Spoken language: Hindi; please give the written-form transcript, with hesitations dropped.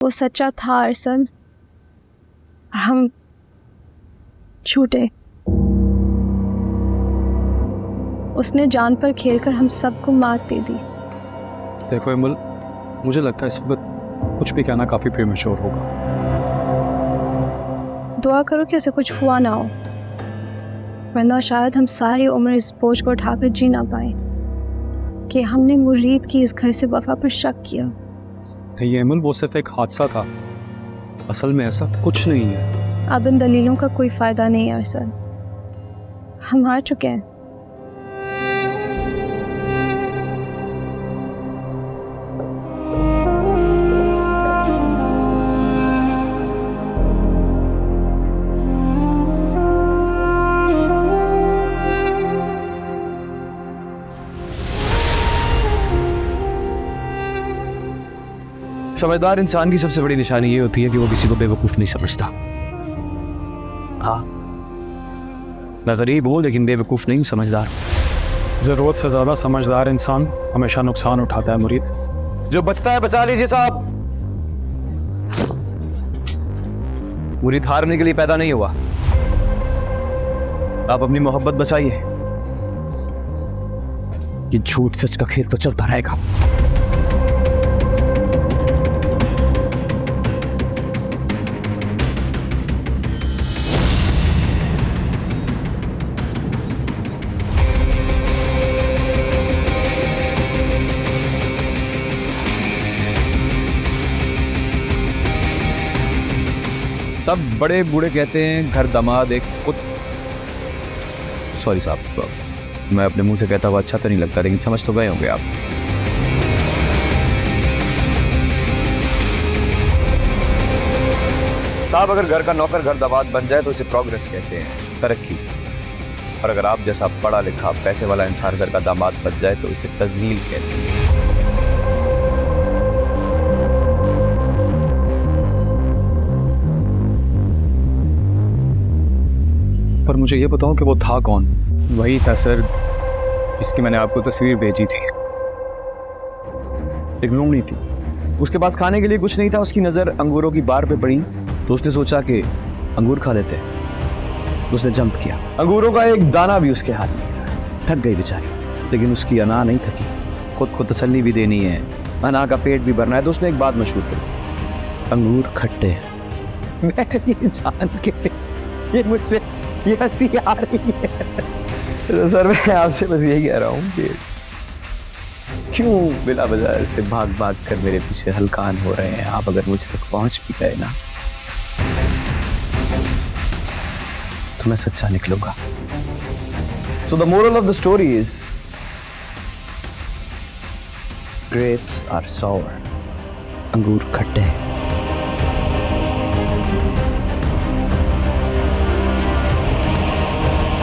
वो सच्चा था अरसल, हम झूठे। उसने जान पर खेलकर हम सबको मात दे दी। देखो इमल, मुझे लगता है इस वक्त कुछ भी कहना काफी प्रीमेच्योर होगा। दुआ करो कि उसे कुछ हुआ ना हो, वरना शायद हम सारी उम्र इस बोझ को उठाकर जी ना पाए कि हमने मुरीद की इस घर से वफा पर शक किया। नहीं इमल, वो सिर्फ एक हादसा था, असल में ऐसा कुछ नहीं है। अब इन दलीलों का कोई फायदा नहीं है अरसल, हम हार चुके हैं। समझदार इंसान की सबसे बड़ी निशानी ये होती है कि वो किसी को बेवकूफ नहीं समझता। हाँ, मैं गरीब हूं लेकिन बेवकूफ नहीं, समझदार। जरूरत से ज्यादा समझदार इंसान हमेशा नुकसान उठाता है मुरीद। जो बचता है बचा लीजिए साहब। मुरीद हारने के लिए पैदा नहीं हुआ। आप अपनी मोहब्बत बचाइए, ये झूठ सच का खेल तो चलता रहेगा। सब बड़े बूढ़े कहते हैं घर दामाद एक सॉरी साहब, मैं अपने मुंह से कहता हुआ अच्छा तो नहीं लगता, लेकिन समझ तो गए होंगे आप। साहब, अगर घर का नौकर घर दामाद बन जाए तो इसे प्रोग्रेस कहते हैं, तरक्की। और अगर आप जैसा पढ़ा लिखा पैसे वाला इंसान घर का दामाद बन जाए तो इसे तजलील कहते हैं। पर मुझे ये बताओ कि वो था कौन? वही था सर, इसकी मैंने आपको तस्वीर भेजी थी। एक लूमड़ी थी, उसके पास खाने के लिए कुछ नहीं था। उसकी नज़र अंगूरों की बार पे पड़ी तो उसने सोचा कि अंगूर खा लेते हैं। उसने जंप किया, अंगूरों का एक दाना भी उसके हाथ में। थक गई बेचारी, लेकिन उसकी अना नहीं थकी। खुद को तसल्ली भी देनी है, अना का पेट भी भरना है, तो उसने एक बात मशहूर करी, अंगूर खट्टे हैं। मैं ये जान के ये मुझसे ये हंसी आ रही है तो सर मैं आपसे बस यही कह रहा हूँ कि क्यों बिला वजह से भाग भाग कर मेरे पीछे हलकान हो रहे हैं। आप अगर मुझ तक पहुंच भी गए ना तो मैं सच्चा निकलूंगा। So the moral of the story is grapes are sour, अंगूर खट्टे हैं।